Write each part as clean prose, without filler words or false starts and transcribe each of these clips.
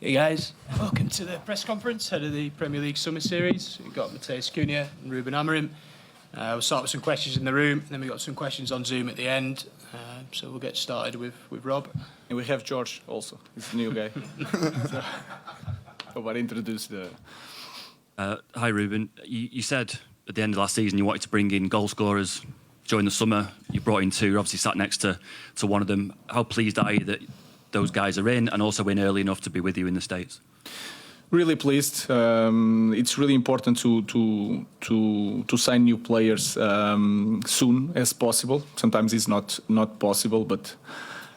Hey guys, welcome to the press conference ahead of the Premier League Summer Series. We've got Matheus Cunha and Ruben Amorim. We'll start with some questions in the room, and then we've got some questions on Zoom at the end. So we'll get started with Rob. And we have George also. He's a new guy. So, but introduce the... Hi Ruben, you said at the end of last season you wanted to bring in goal scorers during the summer. You brought in two, you're obviously sat next to one of them. How pleased are you that those guys are in and also in early enough to be with you in the States? Really pleased. It's really important to sign new players soon as possible. Sometimes it's not possible, but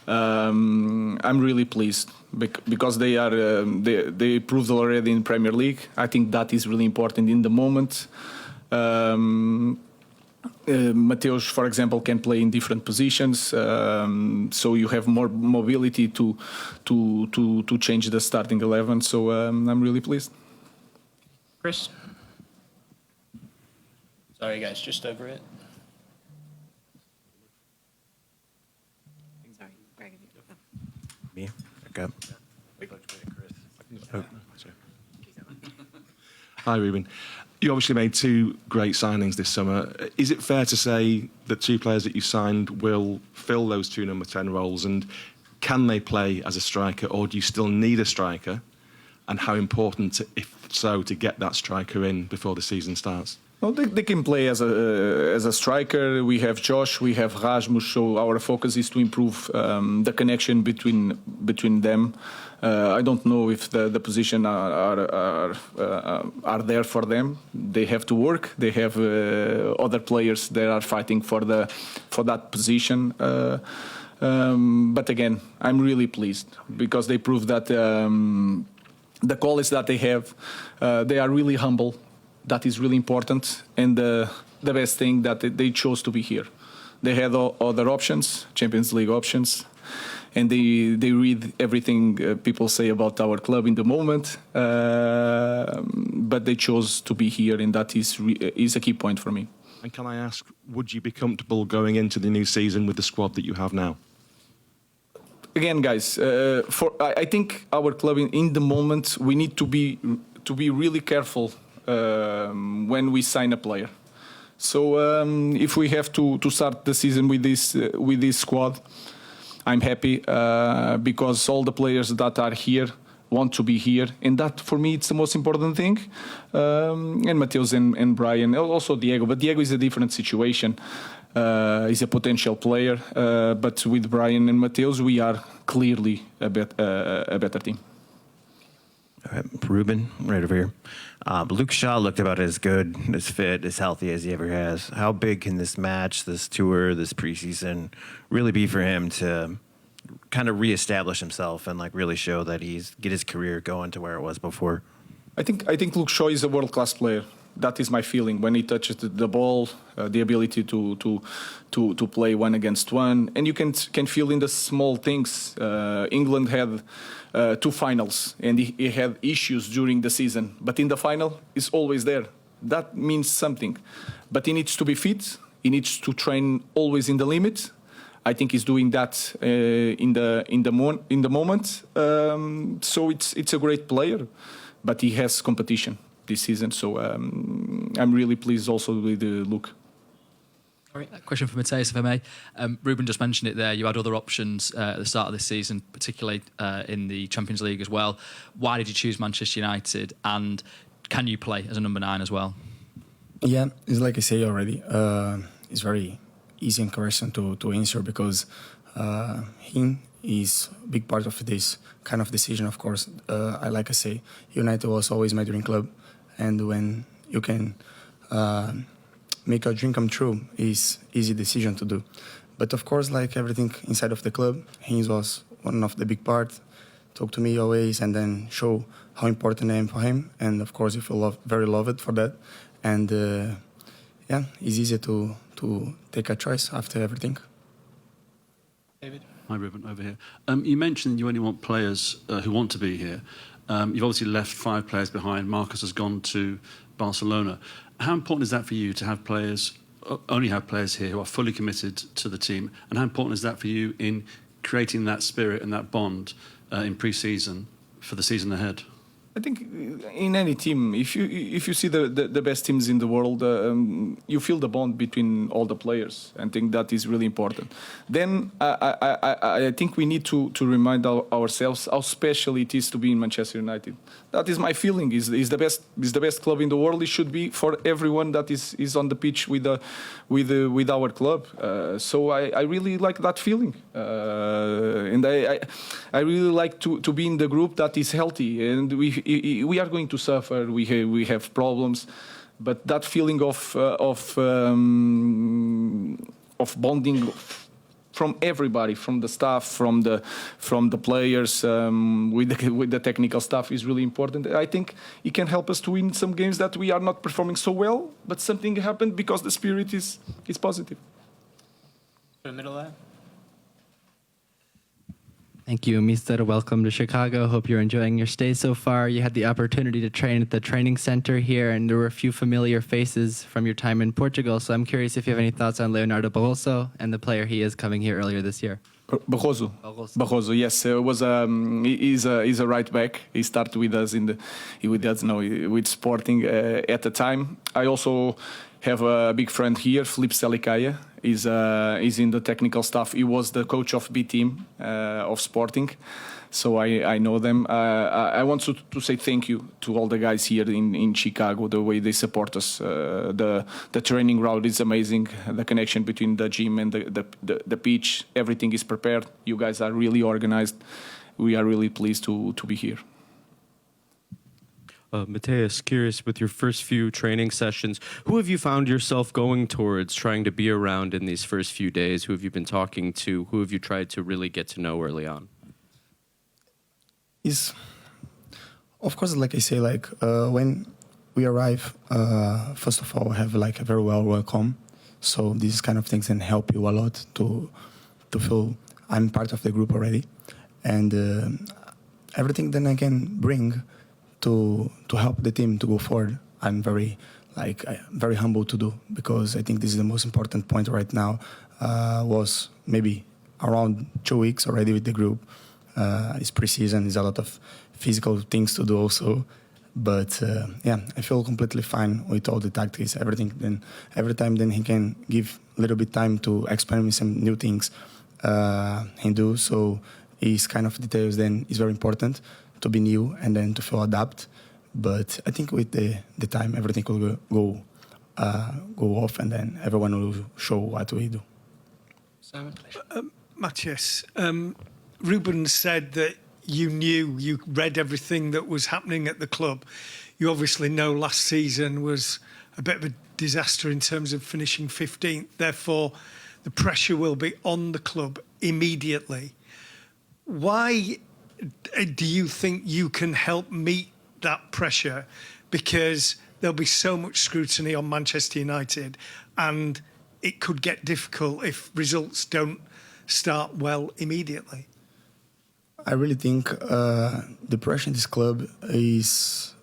I'm really pleased because they proved already in Premier League. I think that is really important in the moment. Matheus, for example, can play in different positions, so you have more mobility to change the starting 11. So I'm really pleased. Chris? Sorry guys, just over it. Sorry, Greg. Me? Okay. Oh, hi, Ruben. You obviously made two great signings this summer. Is it fair to say that two players that you signed will fill those two number 10 roles? And can they play as a striker, or do you still need a striker? And how important, if so, to get that striker in before the season starts? No, they can play as a striker. We have Josh, we have Rasmus, so our focus is to improve the connection between them. I don't know if the position are there for them. They have to work. They have other players that are fighting for that position. But again, I'm really pleased because they prove that the qualities that they have, they are really humble. That is really important, and the best thing that they chose to be here. They had other options, Champions League options, and they read everything people say about our club in the moment, but they chose to be here, and that is a key point for me. And can I ask, would you be comfortable going into the new season with the squad that you have now? Again, guys, I think our club in the moment, we need to be really careful when we sign a player. So if we have to start the season with this squad, I'm happy because all the players that are here want to be here, and that for me it's the most important thing. And Matheus and Brian, also Diego, but Diego is a different situation. He's a potential player, but with Brian and Matheus we are clearly a better team. All right, Ruben, right over here. Luke Shaw looked about as good, as fit, as healthy as he ever has. How big can this match, this tour, this preseason really be for him to kind of reestablish himself and like really show that get his career going to where it was before? I think Luke Shaw is a world-class player. That is my feeling when he touches the ball, the ability to play one against one, and you can feel in the small things. England had 2 finals, and he had issues during the season, but in the final, he's always there. That means something. But he needs to be fit. He needs to train always in the limit. I think he's doing that in the moment. So it's a great player, but he has competition this season. So I'm really pleased also with Luke. All right, a question for Matheus, if I may. Ruben just mentioned it there. You had other options at the start of this season, particularly in the Champions League as well. Why did you choose Manchester United? And can you play as a number 9 as well? Yeah, it's like I say already. It's very easy and question to answer because him is a big part of this kind of decision, of course. Like I say, United was always my dream club. And when you can... make a dream come true is easy decision to do. But of course, like everything inside of the club, Hines was one of the big part. Talk to me always and then show how important I am for him. And of course, you feel very loved for that. And yeah, it's easy to take a choice after everything. David? Hi, Ruben, over here. You mentioned you only want players who want to be here. You've obviously left 5 players behind. Marcus has gone to Barcelona. How important is that for you to have only have players here who are fully committed to the team? And how important is that for you in creating that spirit and that bond in pre-season for the season ahead? I think in any team, if you see the best teams in the world, you feel the bond between all the players. I think that is really important. Then I think we need to remind ourselves how special it is to be in Manchester United. That is my feeling. Is the best club in the world. It should be for everyone that is on the pitch with our club. So I really like that feeling, and I really like to be in the group that is healthy. And we are going to suffer. We have problems, but that feeling of bonding from everybody, from the staff, from the players, with the technical staff is really important. I think it can help us to win some games that we are not performing so well, but something happened because the spirit is positive. In the middle there. Thank you, Mister. Welcome to Chicago. Hope you're enjoying your stay so far. You had the opportunity to train at the training center here, and there were a few familiar faces from your time in Portugal. So I'm curious if you have any thoughts on Leonardo Barroso and the player he is coming here earlier this year. Barroso, yes, he's a right back. He started with us with Sporting at the time. I also have a big friend here, Felipe Selikaya. He's in the technical staff. He was the coach of B team of Sporting, so I know them. I want to say thank you to all the guys here in Chicago. The way they support us, the training route is amazing. The connection between the gym and the pitch, everything is prepared. You guys are really organized. We are really pleased to be here. Matheus, curious, with your first few training sessions, who have you found yourself going towards, trying to be around in these first few days? Who have you been talking to? Who have you tried to really get to know early on? Of course, like I say, when we arrive, first of all, have a very well welcome. So these kind of things can help you a lot to feel I'm part of the group already, and everything then I can bring to help the team to go forward. I'm very humble to do, because I think this is the most important point right now. Was maybe around 2 weeks already with the group. It's preseason. There's a lot of physical things to do also, but I feel completely fine with all the tactics, everything. Then every time then he can give a little bit time to experiment some new things he do. So his kind of details then is very important to be new and then to feel adapt. But I think with the time, everything will go off, and then everyone will show what we do. Simon? Matheus, Ruben said that you read everything that was happening at the club. You obviously know last season was a bit of a disaster in terms of finishing 15th. Therefore, the pressure will be on the club immediately. Why do you think you can help meet that pressure? Because there'll be so much scrutiny on Manchester United, and it could get difficult if results don't start well immediately. I really think the pressure in this club is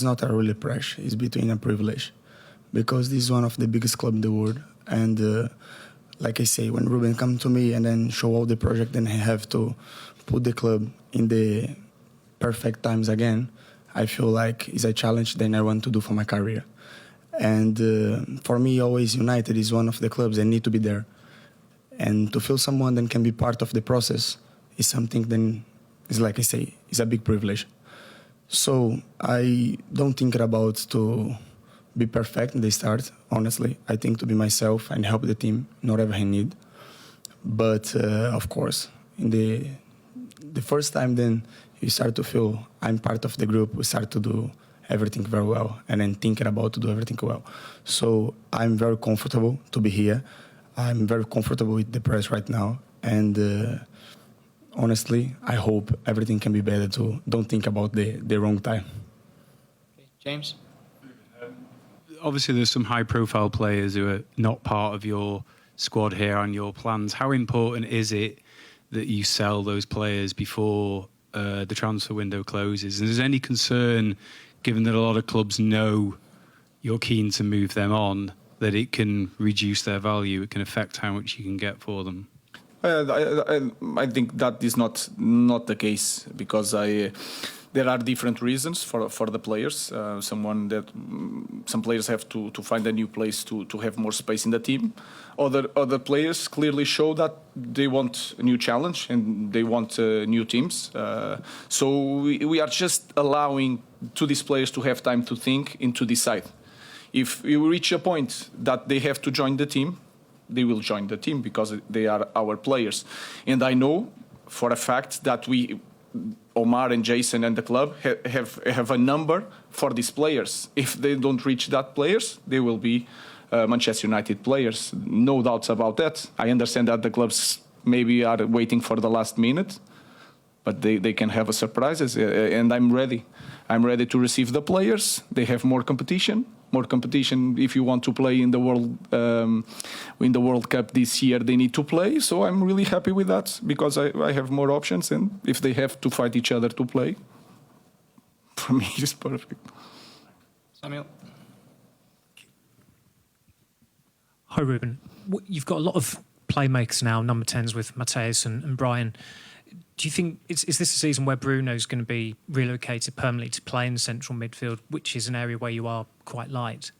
not a really pressure. It's between a privilege, because this is one of the biggest clubs in the world. And like I say, when Ruben come to me and then show all the project, then I have to put the club in the perfect times again. I feel like it's a challenge that I want to do for my career. And for me, always United is one of the clubs that need to be there. And to feel someone that can be part of the process is something then, is like I say, is a big privilege. So I don't think about to be perfect in the start, honestly. I think to be myself and help the team, whatever I need. But of course, in the first time then you start to feel I'm part of the group, we start to do everything very well, and then thinking about to do everything well. So I'm very comfortable to be here. I'm very comfortable with the press right now, and honestly, I hope everything can be better too. Don't think about the wrong time. Okay. James? Obviously, there's some high-profile players who are not part of your squad here on your plans. How important is it that you sell those players before the transfer window closes? And is there any concern, given that a lot of clubs know you're keen to move them on, that it can reduce their value, it can affect how much you can get for them? I think that is not the case, because there are different reasons for the players. Some players have to find a new place to have more space in the team. Other players clearly show that they want a new challenge and they want new teams. So we are just allowing to these players to have time to think and to decide. If you reach a point that they have to join the team, they will join the team because they are our players. And I know for a fact that Omar and Jason and the club have a number for these players. If they don't reach that players, they will be Manchester United players. No doubts about that. I understand that the clubs maybe are waiting for the last minute, but they can have a surprises, and I'm ready. I'm ready to receive the players. They have more competition. More competition. If you want to play in the World Cup this year, they need to play. So I'm really happy with that because I have more options, and if they have to fight each other to play, for me it's perfect. Samuel. Hi, Ruben. You've got a lot of playmakers now, number 10s with Matheus and Brian. Do you think, is this a season where Bruno's going to be relocated permanently to play in central midfield, which is an area where you are quite light?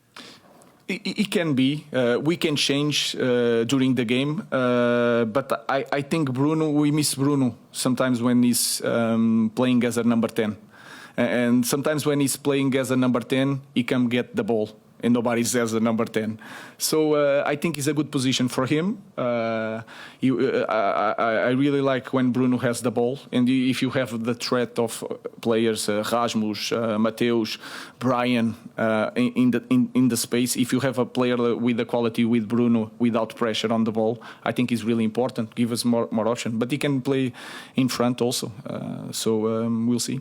It can be. We can change during the game. But I think Bruno, we miss Bruno sometimes when he's playing as a number 10. And sometimes when he's playing as a number 10, he can get the ball. And nobody says the number 10. So I think it's a good position for him. I really like when Bruno has the ball. And if you have the threat of players, Rasmus, Matheus, Brian, in the space, if you have a player with the quality with Bruno without pressure on the ball, I think it's really important. Give us more option. But he can play in front also. So we'll see.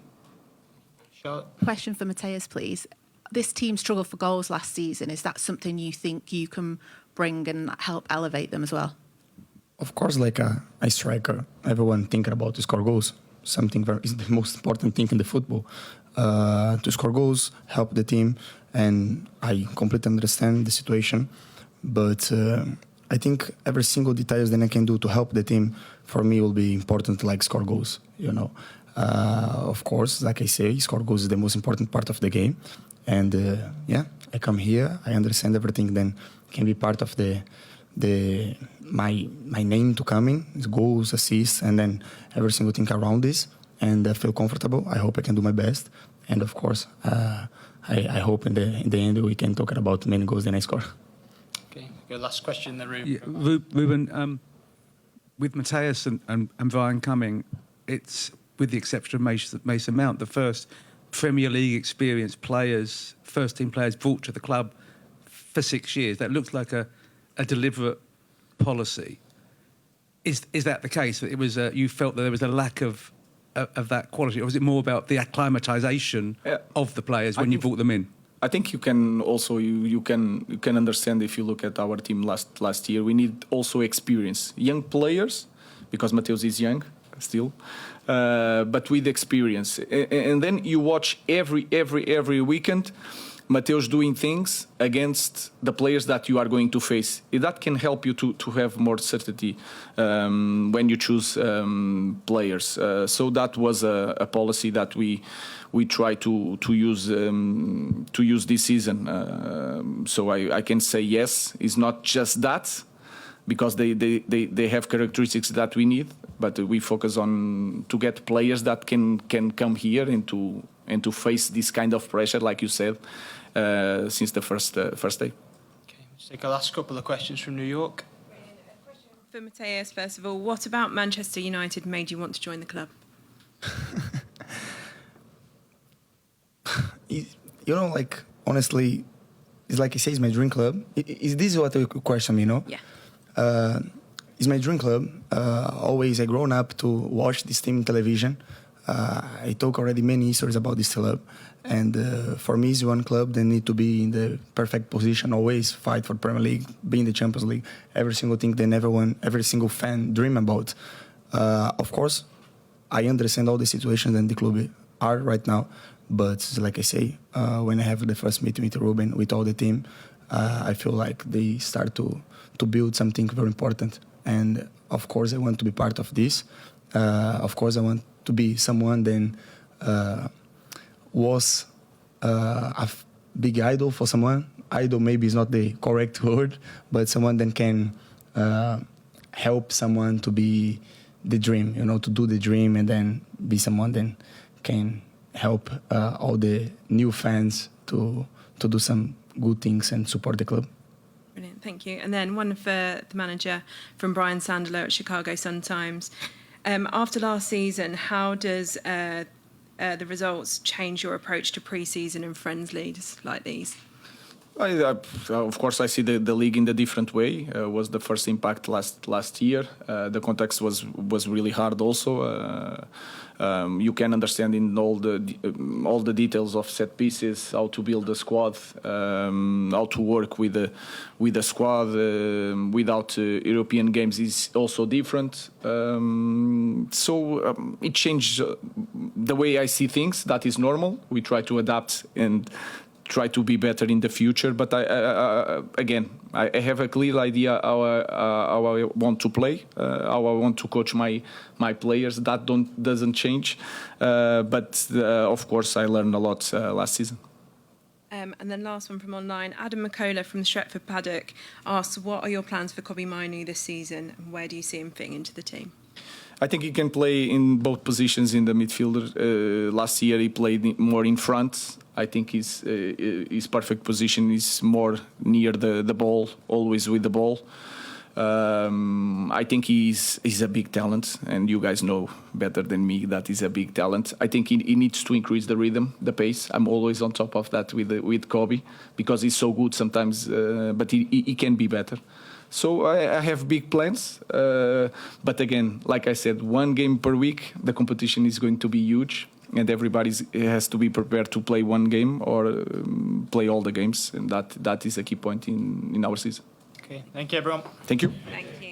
Question for Matheus, please. This team struggled for goals last season. Is that something you think you can bring and help elevate them as well? Of course, like a striker, everyone thinking about to score goals. Something is the most important thing in the football. To score goals, help the team, and I completely understand the situation. But I think every single details that I can do to help the team, for me, will be important, like score goals, you know. Of course, like I say, score goals is the most important part of the game. And I come here, I understand everything, then can be part of my name to come in, goals, assists, and then every single thing around this. And I feel comfortable. I hope I can do my best. And of course, I hope in the end we can talk about many goals than I score. Okay, your last question in the room. Yeah, Ruben, with Matheus and Brian coming, it's, with the exception of Mason Mount, the first Premier League experienced players, first-team players brought to the club for 6 years. That looks like a deliberate policy. Is that the case? That it was you felt that there was a lack of that quality, or was it more about the acclimatisation of the players when you brought them in? I think you can also you can understand if you look at our team last year. We need also experience, young players, because Matheus is young still. But with experience, and then you watch every weekend Matheus doing things against the players that you are going to face. That can help you to have more certainty when you choose players. So that was a policy that we try to use this season. So I can say yes. It's not just that, because they have characteristics that we need, but we focus on to get players that can come here and to face this kind of pressure, like you said, since the first day. Okay, let's take our last couple of questions from New York. For Matheus, first of all, what about Manchester United made you want to join the club? You know, like, honestly, it's like you say, it's my dream club. Is this what you question me, you know? Yeah. It's my dream club. Always I grown up to watch this team on television. I talk already many stories about this club. And for me, it's one club that need to be in the perfect position, always fight for Premier League, be in the Champions League, every single thing that every single fan dream about. Of course, I understand all the situations that the club are right now. But like I say, when I have the first meeting with Ruben, with all the team, I feel like they start to build something very important. And of course, I want to be part of this. Of course, I want to be someone then was big idol for someone. Idol maybe is not the correct word, but someone that can help someone to be the dream, to do the dream, and then be someone that can help all the new fans to do some good things and support the club. Brilliant, thank you. And then one for the manager from Brian Sandler at Chicago Sun-Times. After last season, how does the results change your approach to pre-season and friends leagues like these? Of course, I see the league in a different way. Was the first impact last year. The context was really hard. Also, you can understand in all the details of set pieces, how to build a squad, how to work with a squad without European games is also different. So it changed the way I see things. That is normal. We try to adapt and try to be better in the future, but I have a clear idea how I want to play, how I want to coach my players. That doesn't change, but of course I learned a lot last season. And then last one from online, Adam McCullough from the Stretford Paddock asks, what are your plans for Kobbie Mainoo this season, and where do you see him fitting into the team? I think he can play in both positions in the midfielder. Last year he played more in front. I think his perfect position is more near the ball, always with the ball. I think he's a big talent, and you guys know better than me that he's a big talent. I think he needs to increase the rhythm, the pace. I'm always on top of that with Kobbie, because he's so good sometimes, but he can be better. So I have big plans, but again, like I said, one game per week. The competition is going to be huge, and everybody has to be prepared to play one game or play all the games, and that is a key point in our season. Okay, thank you, everyone. Thank you. Thank you.